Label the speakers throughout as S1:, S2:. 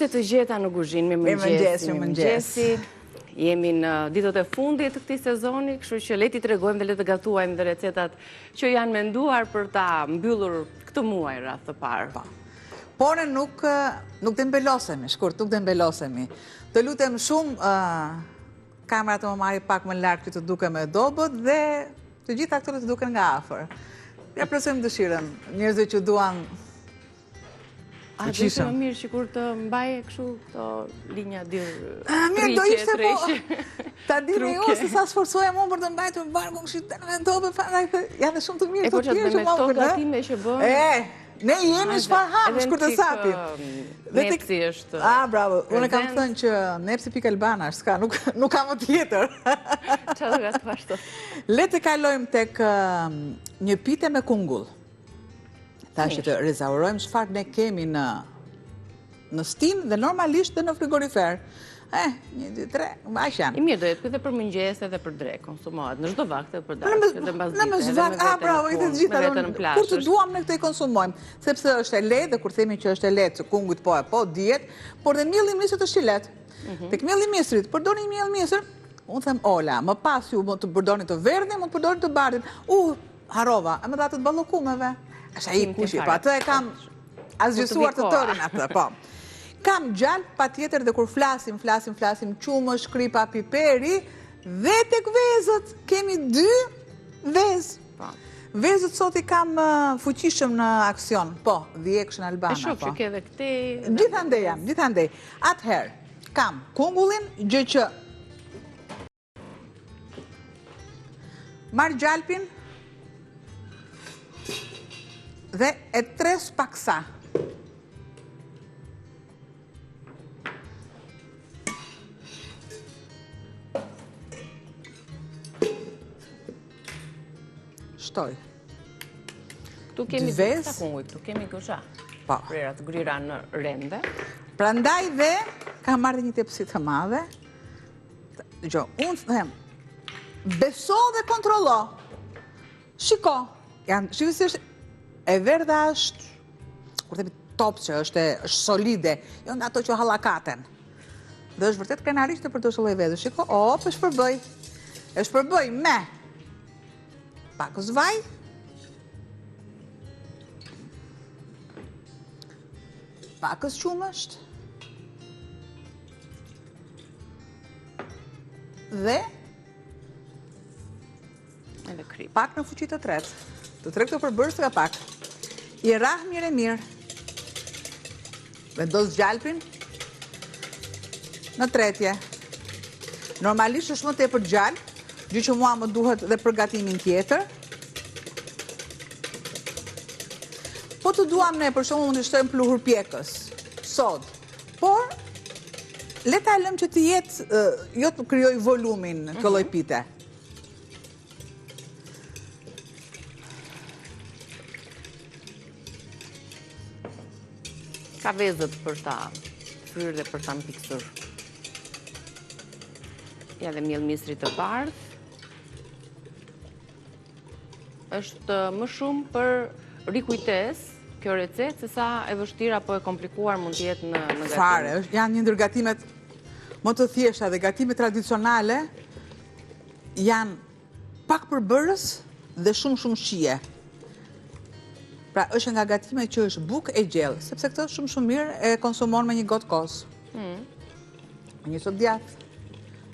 S1: Mirë se të gjeta në kuzhinë, mirëmëngjesi. Jemi në ditët e fundit të këtij sezoni, kështu që le t'i tregojmë dhe le të gatuajmë dhe recetat që janë menduar për ta mbyllur këtë muaj rreth të parë.
S2: Por nuk dembelosemi, shkurt, nuk dembelosemi. Të lutem shumë, kamerat të më marri pak më larg që të dukem e dobët dhe të gjitha aktorët të duken nga afër. Ja plotësojmë dëshirën, njerëzit që duan
S1: A do të më mirë që kur të mbaje kështu këto linja dirë
S2: mirë, do ishte po, ta dini ju se sa sforcoja mua për të mbajtur barkun kështu në dobë, janë dhe shumë të mirë
S1: të tjerë që më përnë. Gatime që bën.
S2: Ne jemi çfarë ham, shkurtë sapit.
S1: Nepsi është.
S2: Bravo. Unë kam thënë që Nepsi pik Albana, s'ka, nuk ka më tjetër.
S1: Çfarë do gatuash sot? Le
S2: të kalojmë tek një pite me kungull. Tash që të rezaurojmë çfarë ne kemi në stim dhe normalisht dhe në frigorifer. 1, 2, 3, mbaq janë.
S1: I mirë do jetë edhe për mëngjes edhe për dre, konsumohet në çdo vakt edhe për darkë, edhe mbas ditës.
S2: Në mesvakt, bravo, i të gjitha. Kur të duam ne këtë i konsumojmë, sepse është e lehtë, dhe kur themi që është e lehtë, kungujt po diet, por dhe mielli i misrit është i lehtë. Tek mielli i misrit, përdorni miell misër, unë them Ola, më pas ju mund të përdorni të verdhin, mund të përdorni të bardhin. Harova, më dha të ballokumeve. Është ai kushi, po atë e kam asgjësuar të tërin atë, po. Kam gjallë pa tjetër dhe kur flasim qumësh, shkripa, piperi, dhe tek vezët kemi 2 vezë. Vezët sot i kam fuqishëm në aksion, po, dhjekshën Albana.
S1: E shok që ke dhe këti...
S2: Gjithandej. Atëherë, kam kungullin, gjë që marr gjalpin dhe e tres paksa. Shtoj.
S1: Këtu kemi disa kunguj, këtu kemi gosha. Prerat grira në rende.
S2: Prandaj dhe kam marrë një tepsi të madhe. Unë them, beso dhe kontrollo. Shiko, shikoj se e verdha është, kur themi topçe, është solide, jo nga ato që hallakaten. Dhe është vërtet krenarisht të përdor lloj vezë. Shiko, e shpërbëj. E shpërbëj me pakës vaj, pakës qumësht, dhe pak në fuqi të tretë. Të tre këto përbërës të ka pak. I rrah mirë. Vendos gjalpin në tretje. Normalisht është më tepër gjallë, gjë që mua më duhet dhe përgatimin tjetër. Po të duam ne, për shembull, mund të shtojmë pluhur pjekës, sod. Por, le ta lëm që të jetë, jo të krijoj volumin kjo lloj pite.
S1: Ka vezët për ta fryrë dhe për ta mpiksur. Ja dhe miell misri të bardh. Është më shumë për rikujtes kjo recetë, se sa e vështirë apo e komplikuar mund të jetë në gatim.
S2: Fare, janë një ndër gatimet më të thjeshta dhe gatimet tradicionale janë pak përbërës dhe shumë shije. Pra është nga gatimet që është bukë e gjellë, sepse këtë shumë mirë e konsumon me një gotë kosë. Një sot djathë.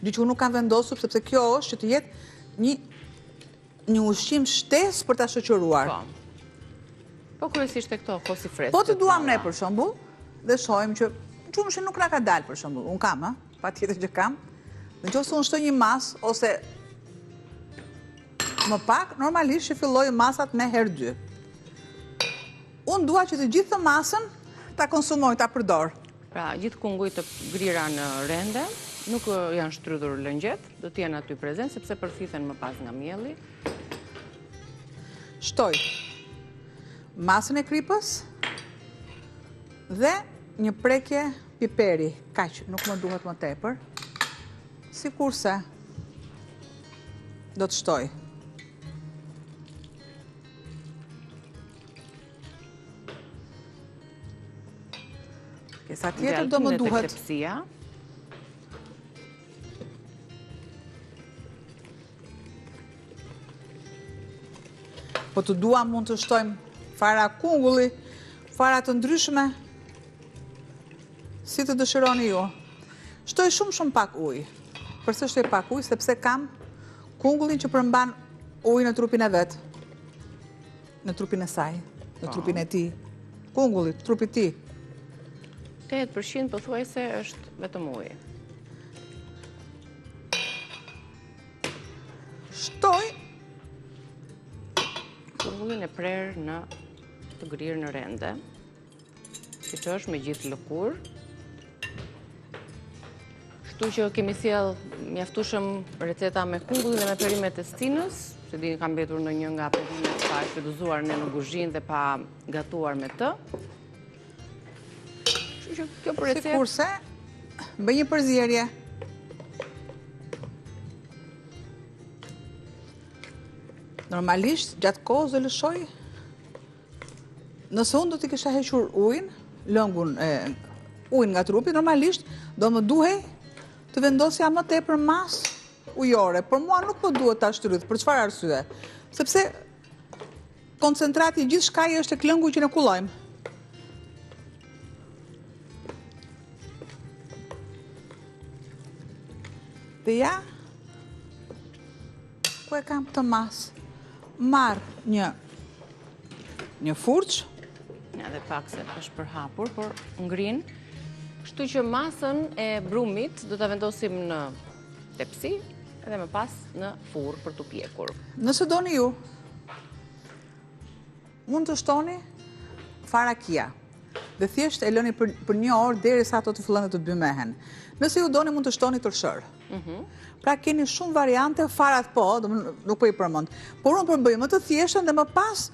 S2: Gjë që unë nuk kam vendosur, sepse kjo është që të jetë një ushqim shtesë për ta shoqëruar.
S1: Po kryesisht e këto kosi freskët.
S2: Po të duam ne për shembull, dhe shohim që qumëshin nuk na ka dalë për shembull. Unë kam, patjetër që kam. Nëse unë shtoj një mas ose më pak, normalisht që filloj masat me herë 2. Unë dua që të gjithë të masën ta konsumoj, ta përdor.
S1: Pra, gjithë kungujt të grira në rende, nuk janë shtrydhur lëngjet, do të jenë aty prezent, sepse përfiten më pas nga mielli.
S2: Shtoj masën e kripës dhe një prekje piperi, kaq, nuk më duhet më tepër, sikurse do të shtoj. Pjesa tjetër do më duhet. Po të dua mund të shtojmë fara kungulli, fara të ndryshme, si të dëshironi ju. Shtoj shumë pak ujë. Përse shtoj pak ujë? Sepse kam kungullin që përmban ujë në trupin e vetë. Në trupin e saj, në trupin e ti. Kungullit, trupit ti.
S1: 8% pëthuaj se është vetëm ujë.
S2: Shtoj
S1: kungullin e prerë në të grirë në rende, si që është me gjithë lëkur. Shtu që kemi sjell mjaftueshëm receta me kungullin dhe me perimet e stinës, që di kam mbetur në një nga perimet pa shfrytëzuar në kuzhinë dhe pa gatuar me të. Kështu që kjo për recetë.
S2: Sikurse bëj një përzierje. Normalisht, gjatë kohës dhe lëshoj, nëse unë do t'i kisha hequr ujin, lëngun ujin nga trupi, normalisht do më duhej të vendosja më tepër masë ujore, por mua nuk po duhet ta shtrydh, për çfarë arsye? Sepse koncentrati gjithë shkaj është tek lëngu që ne kullojmë. Dhe ja, ku e kam këtë masë? Marr një furç.
S1: Edhe pak se është përhapur, por ngrin. Kështu që masën e brumit do ta vendosim në tepsi edhe më pas në furrë për t'u pjekur.
S2: Nëse doni ju, mund të shtoni farakia dhe thjesht e lëni për një orë derisa ato të fillojnë të bymehen. Nëse ju doni, mund të shtoni tërshër. Pra keni shumë variante, farat po, nuk po i përmend. Por unë përbëj më të thjeshtën dhe më pas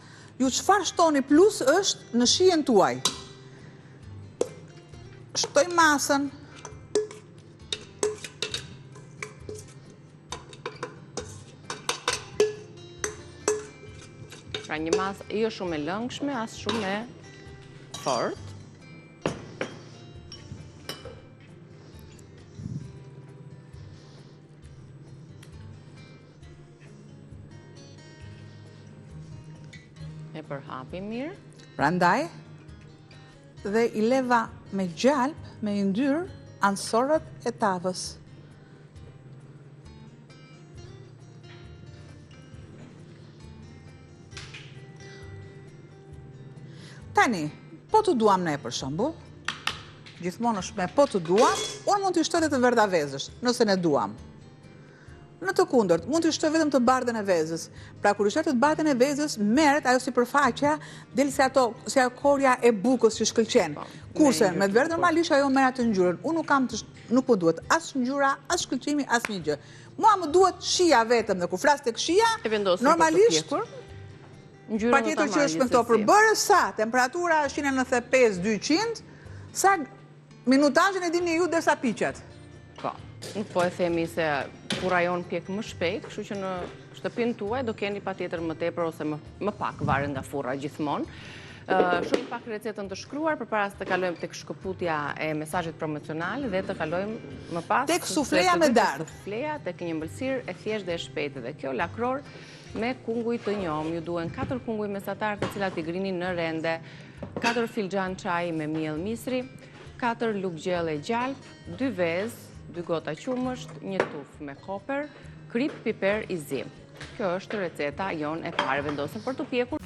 S2: ju çfarë shtoni plus është në shijen tuaj. Shtoj masën.
S1: Pra një masë jo shumë e lëngshme, as shumë e fort. E përhapim mirë.
S2: Prandaj, dhe i leva me gjalp, me yndyrë, ansorët e tavës. Tani, po të duam ne për shembull, gjithmonë është me po të duam, unë mund të shtoj të verdha vezësh, nëse ne duam. Në të kundërt, mund të shtoj vetëm të bardhën e vezës. Pra kur shtoj të bardhën e vezës, merret ajo sipërfaqja, del si ato, si akorja e bukës që shkëlqen. Kurse me të verdhën normalisht ajo merret të ngjyrën. Unë nuk po duhet as ngjyra, as shkëlqimi, as një gjë. Mua më duhet shija vetëm dhe kur flas tek shija, normalisht patjetër që është me këto përbërës sa temperatura është 195-200, sa minutazhin e dini ju derisa piqet.
S1: Po, nuk po e themi se furra jonë pjek më shpejt, kështu që në shtëpinë tuaj do keni patjetër më tepër ose më pak varet nga furra gjithmonë. Shumë pak recetën të shkruar përpara se të kalojmë tek shkëputja e mesazhit promocional dhe të kalojmë më pas
S2: tek sufleja me dardhë.
S1: Sufleja tek një ëmbëlsirë e thjeshtë dhe e shpejtë dhe kjo lakror me kunguj të njom. Ju duhen 4 kunguj mesatar të cilat i grinin në rende, 4 filxhan çaji me miell misri, 4 lugë gjelle gjalp, 2 vezë, 2 gota qumësht, 1 tufë me koper, krip piper i zi. Kjo është receta jonë e parë vendosen për të pjekur.